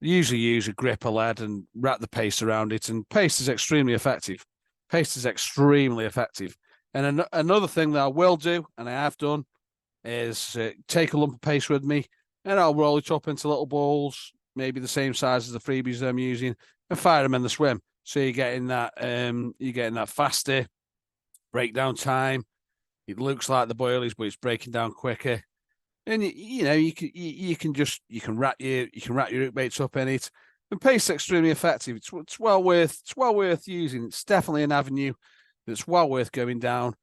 Usually use a grip of lead and wrap the paste around it, and paste is extremely effective. Paste is extremely effective. And another thing that I will do, and I have done, is take a lump of paste with me, and I'll roll it up into little balls, maybe the same size as the freebies I'm using, and fire them in the swim. So you're getting that faster breakdown time. It looks like the boilies, but it's breaking down quicker. And you can wrap your hook baits up in it. And paste is extremely effective. It's well worth using. It's definitely an avenue that's well worth going down,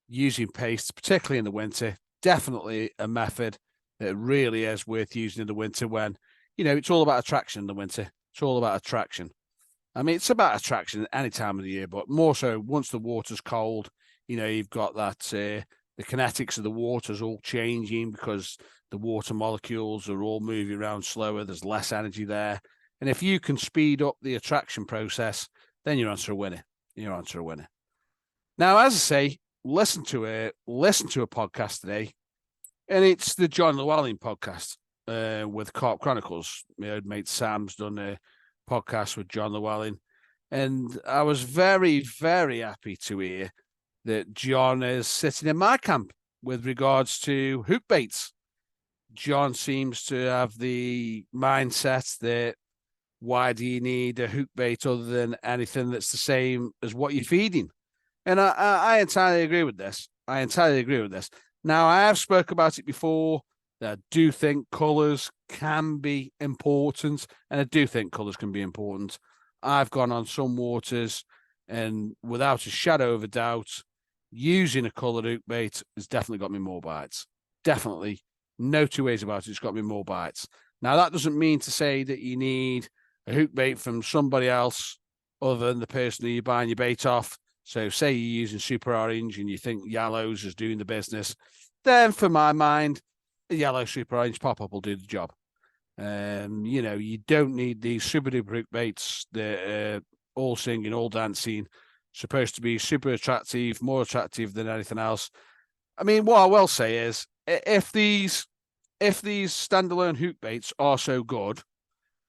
using paste, particularly in the winter. definitely a method that really is worth using in the winter when, it's all about attraction in the winter. It's all about attraction. I mean, it's about attraction any time of the year, but more so once the water's cold, you've got that, the kinetics of the water's all changing because the water molecules are all moving around slower. There's less energy there. And if you can speed up the attraction process, then you're onto a winner. You're onto a winner. Now, as I say, listen to a podcast today, and it's the John Llewellyn podcast with Carp Chronicles. My old mate Sam's done a podcast with John Llewellyn, and I was very, very happy to hear that John is sitting in my camp with regards to hook baits. John seems to have the mindset that why do you need a hook bait other than anything that's the same as what you're feeding? And I entirely agree with this. Now, I have spoke about it before. That I do think colours can be important, and I do think colours can be important. I've gone on some waters, and without a shadow of a doubt, using a coloured hook bait has definitely got me more bites. Definitely. No two ways about it. It's got me more bites. Now, that doesn't mean to say that you need a hook bait from somebody else other than the person who you're buying your bait off. So say you're using Super Orange and you think Yellows is doing the business, then for my mind, a yellow Super Orange pop-up will do the job. You don't need these super duper hook baits that are all singing, all dancing, supposed to be super attractive, more attractive than anything else. I mean, what I will say is if these standalone hook baits are so good,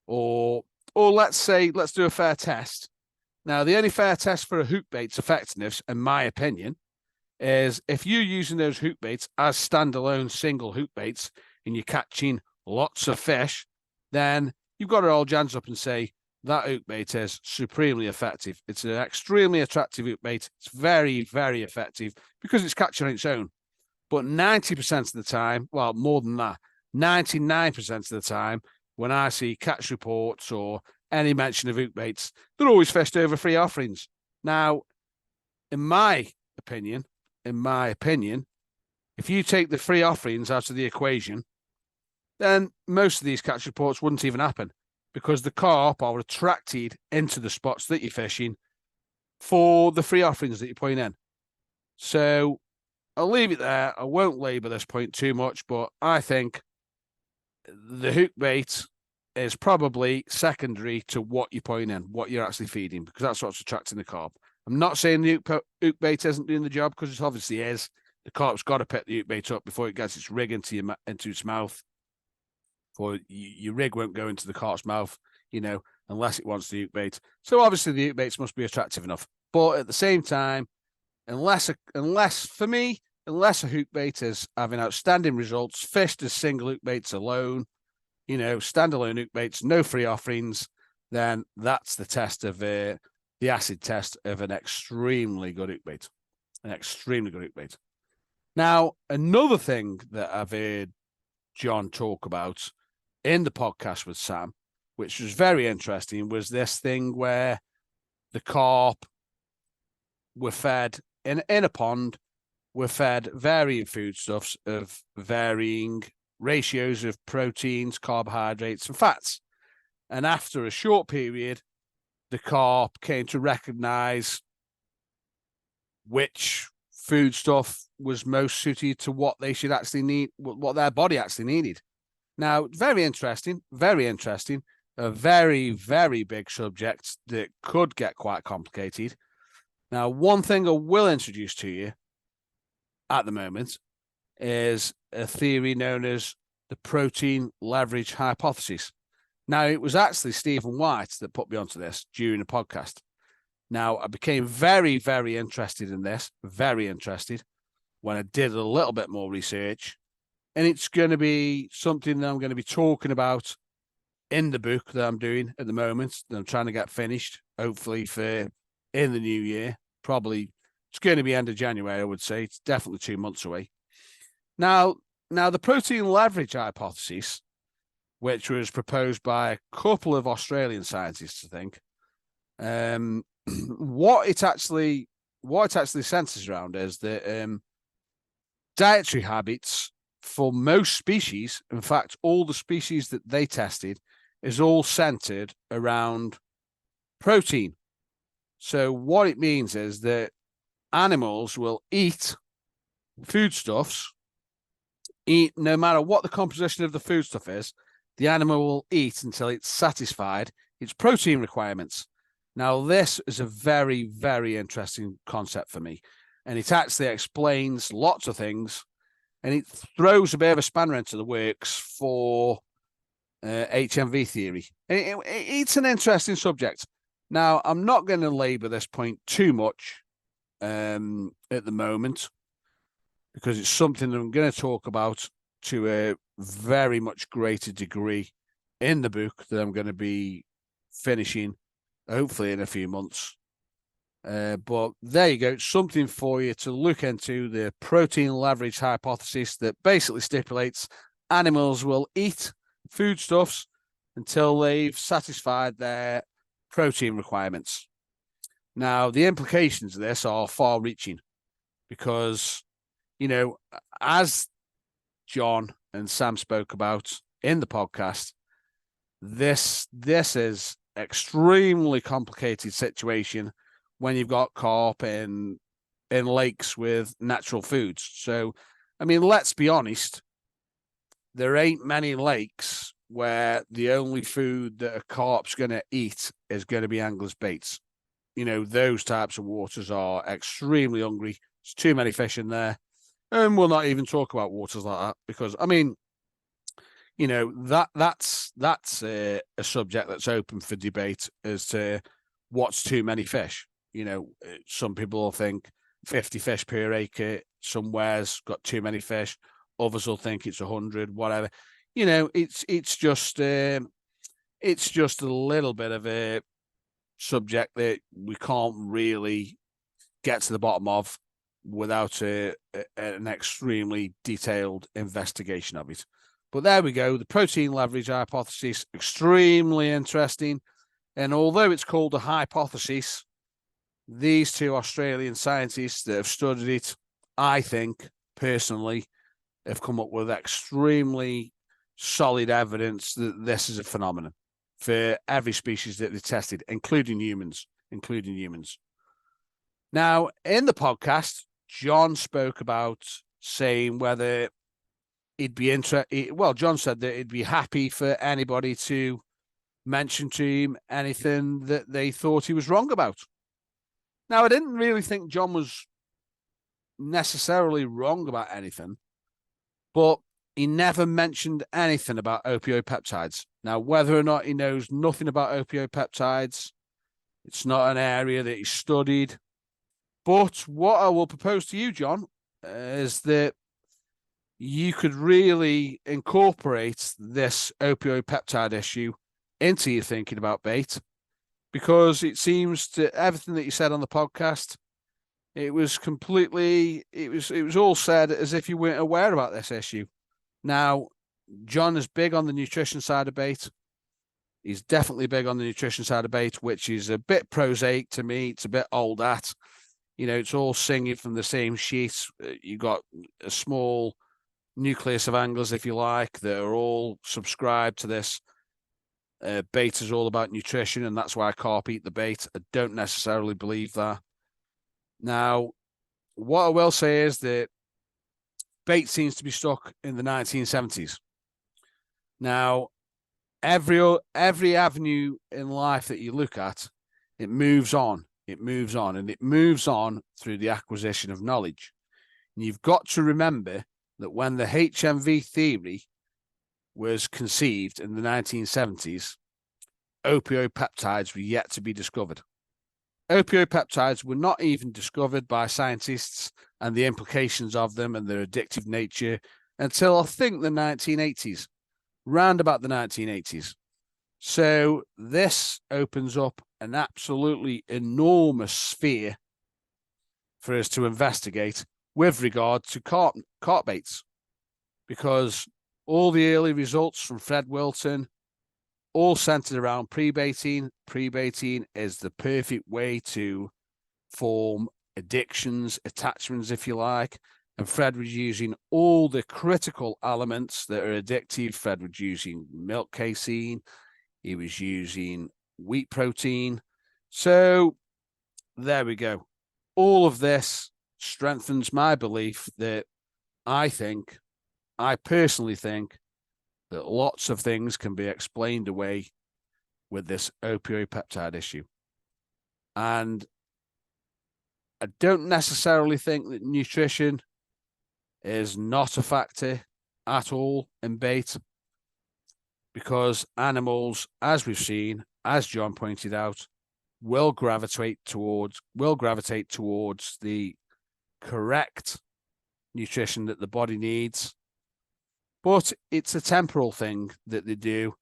or let's do a fair test. Now, the only fair test for a hook bait's effectiveness, in my opinion, is if you're using those hook baits as standalone single hook baits and you're catching lots of fish, then you've got to hold your hands up and say that hook bait is supremely effective. It's an extremely attractive hook bait. It's very, very effective because it's catching on its own. But 90% of the time, well, more than that, 99% of the time, when I see catch reports or any mention of hook baits, they're always fished over free offerings. Now, in my opinion, if you take the free offerings out of the equation, then most of these catch reports wouldn't even happen because the carp are attracted into the spots that you're fishing for the free offerings that you're putting in. So I'll leave it there. I won't labour this point too much, but I think the hook bait is probably secondary to what you're putting in, what you're actually feeding, because that's what's attracting the carp. I'm not saying the hook bait isn't doing the job, because it obviously is. The carp's got to pick the hook bait up before it gets its rig into its mouth. For your rig won't go into the carp's mouth, unless it wants the hook bait. So obviously the hook baits must be attractive enough. But at the same time, unless a hook bait is having outstanding results, fished as single hook baits alone, standalone hook baits, no free offerings, then that's the test of the acid test of an extremely good hook bait. An extremely good hook bait. Now, another thing that I've heard John talk about in the podcast with Sam, which was very interesting, was this thing where the carp were fed in a pond, were fed varying foodstuffs of varying ratios of proteins, carbohydrates, and fats. And after a short period, the carp came to recognize which foodstuff was most suited to what they should actually need, what their body actually needed. Now, very interesting, a very, very big subject that could get quite complicated. Now, one thing I will introduce to you at the moment is a theory known as the protein leverage hypothesis. Now, it was actually Stephen White that put me onto this during the podcast. Now, I became very, very interested in this, when I did a little bit more research. And it's going to be something that I'm going to be talking about in the book that I'm doing at the moment, that I'm trying to get finished, hopefully for in the new year. Probably it's going to be end of January, I would say. It's definitely 2 months away. Now the protein leverage hypothesis, which was proposed by a couple of Australian scientists, I think, what it actually centers around is that dietary habits for most species, in fact, all the species that they tested, is all centered around protein. So what it means is that animals will eat foodstuffs, eat no matter what the composition of the foodstuff is, the animal will eat until it's satisfied its protein requirements. Now, this is a very, very interesting concept for me. And it actually explains lots of things. And it throws a bit of a spanner into the works for HMV theory. It's an interesting subject. Now, I'm not going to labour this point too much at the moment, because it's something that I'm going to talk about to a very much greater degree in the book that I'm going to be finishing, hopefully in a few months. But there you go, something for you to look into, the protein leverage hypothesis that basically stipulates animals will eat foodstuffs until they've satisfied their protein requirements. Now, the implications of this are far-reaching because, you know, as John and Sam spoke about in the podcast, this is extremely complicated situation when you've got carp in lakes with natural foods. So, I mean, let's be honest, there ain't many lakes where the only food that a carp's going to eat is going to be angler's baits. You know, those types of waters are extremely hungry. There's too many fish in there. And we'll not even talk about waters like that because, I mean, you know, that's a subject that's open for debate as to what's too many fish. You know, some people will think 50 fish per acre somewhere's got too many fish. Others will think it's 100, whatever. You know, it's just a little bit of a subject that we can't really get to the bottom of without an extremely detailed investigation of it. But there we go. The protein leverage hypothesis, extremely interesting. And although it's called a hypothesis, these two Australian scientists that have studied it, I think, personally, have come up with extremely solid evidence that this is a phenomenon for every species that they tested, including humans. Now, in the podcast, John spoke about saying whether he'd be interested. Well, John said that he'd be happy for anybody to mention to him anything that they thought he was wrong about. Now, I didn't really think John was necessarily wrong about anything, but he never mentioned anything about opioid-peptides. Now, whether or not he knows nothing about opioid-peptides, it's not an area that he studied. But what I will propose to you, John, is that you could really incorporate this opioid-peptide issue into your thinking about bait, because it seems to everything that you said on the podcast, it was all said as if you weren't aware about this issue. Now, John is big on the nutrition side of bait. He's definitely big on the nutrition side of bait, which is a bit prosaic to me. It's a bit old at. You know, it's all singing from the same sheet. You got a small nucleus of anglers, if you like, that are all subscribed to this. Bait is all about nutrition, and that's why carp eat the bait. I don't necessarily believe that. Now, what I will say is that bait seems to be stuck in the 1970s. Now, every avenue in life that you look at, it moves on, and it moves on through the acquisition of knowledge. And you've got to remember that when the HMV theory was conceived in the 1970s, opioid peptides were yet to be discovered. Opioid peptides were not even discovered by scientists and the implications of them and their addictive nature until I think the 1980s, round about the 1980s. So this opens up an absolutely enormous sphere for us to investigate with regard to carp baits, because all the early results from Fred Wilton all centered around pre-baiting. Pre-baiting is the perfect way to form addictions, attachments, if you like. And Fred was using all the critical elements that are addictive. Fred was using milk casein. He was using wheat protein. So there we go. All of this strengthens my belief that I personally think that lots of things can be explained away with this opioid peptide issue. And I don't necessarily think that nutrition is not a factor at all in bait, because animals, as we've seen, as John pointed out, will gravitate towards the correct nutrition that the body needs. But it's a temporal thing that they do,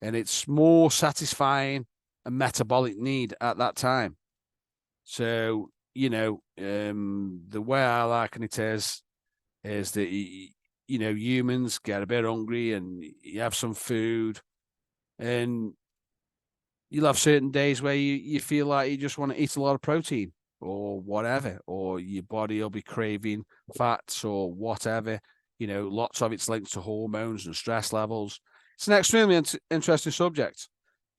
and it's more satisfying a metabolic need at that time. So, the way I liken it is that, humans get a bit hungry and you have some food, and you'll have certain days where you feel like you just want to eat a lot of protein or whatever, or your body will be craving fats or whatever. Lots of it's linked to hormones and stress levels. It's an extremely interesting subject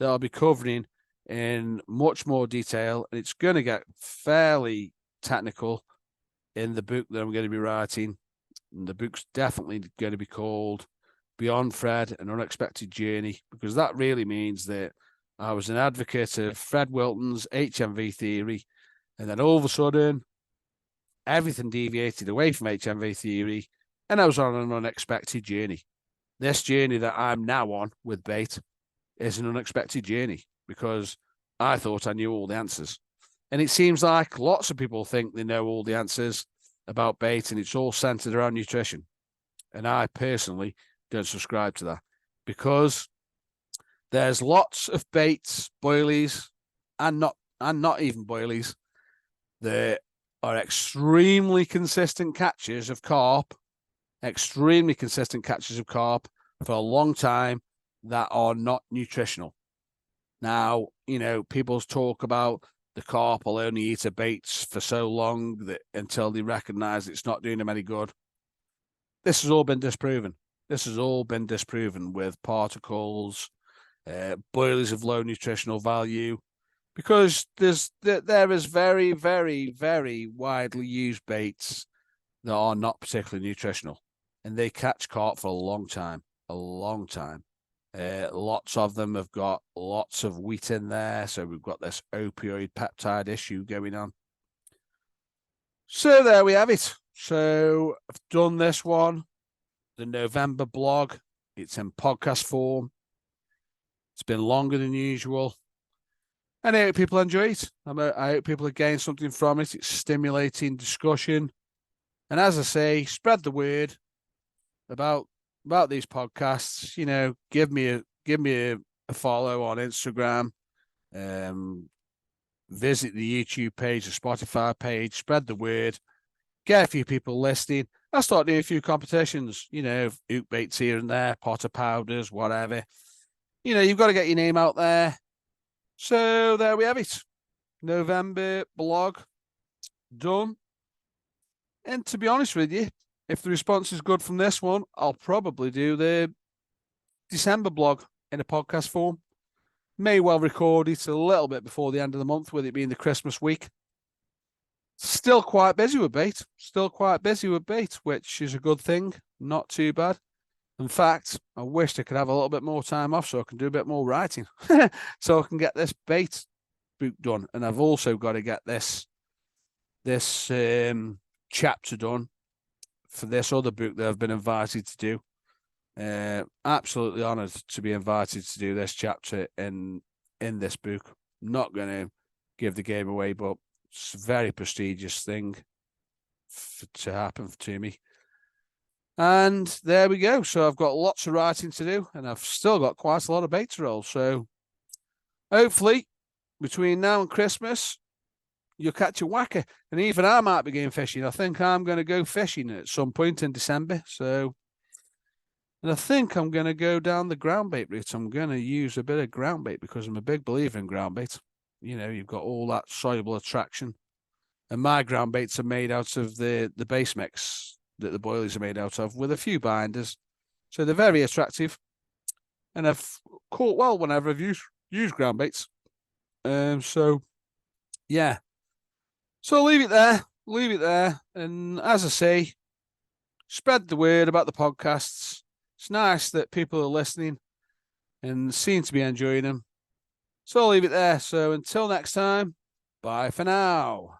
that I'll be covering in much more detail, and it's going to get fairly technical in the book that I'm going to be writing. And the book's definitely going to be called Beyond Fred, An Unexpected Journey, because that really means that I was an advocate of Fred Wilton's HMV theory, and then all of a sudden, everything deviated away from HMV theory, and I was on an unexpected journey. This journey that I'm now on with bait is an unexpected journey, because I thought I knew all the answers. And it seems like lots of people think they know all the answers about bait, and it's all centered around nutrition. And I personally don't subscribe to that, because there's lots of baits, boilies, and not even boilies, that are extremely consistent catches of carp for a long time that are not nutritional. Now, people talk about the carp will only eat a baits for so long that until they recognize it's not doing them any good. This has all been disproven. With particles, boilies of low nutritional value, because there is very, very, very widely used baits that are not particularly nutritional, and they catch carp for a long time. Lots of them have got lots of wheat in there, so we've got this opioid peptide issue going on. So there we have it. So I've done this one, the November blog. It's in podcast form. It's been longer than usual, and I hope people enjoy it. I hope people have gained something from it. It's stimulating discussion, and as I say, spread the word about these podcasts. Give me a follow on Instagram. Visit the YouTube page, the Spotify page. Spread the word. Get a few people listening. I'll start doing a few competitions. Hook baits here and there, potter powders, whatever. You've got to get your name out there. So there we have it. November blog done. And to be honest with you, if the response is good from this one, I'll probably do the December blog in a podcast form. May well record it a little bit before the end of the month, with it being the Christmas week. Still quite busy with bait, which is a good thing. Not too bad. In fact, I wished I could have a little bit more time off so I can do a bit more writing, so I can get this bait book done. And I've also got to get this chapter done for this other book that I've been invited to do. Absolutely honoured to be invited to do this chapter in this book. I'm not going to give the game away, but it's a very prestigious thing to happen to me. And there we go. So I've got lots of writing to do, and I've still got quite a lot of bait to roll. So hopefully between now and Christmas, you'll catch a whacker. And even I might be going fishing. I think I'm going to go fishing at some point in December. And I think I'm going to go down the ground bait route. I'm going to use a bit of ground bait because I'm a big believer in ground bait. You've got all that soluble attraction And my ground baits are made out of the base mix that the boilies are made out of, with a few binders. So they're very attractive. And I've caught well whenever I've used ground baits. So, yeah. So I'll leave it there. Leave it there. And as I say, spread the word about the podcasts. It's nice that people are listening and seem to be enjoying them. So I'll leave it there. So until next time, bye for now.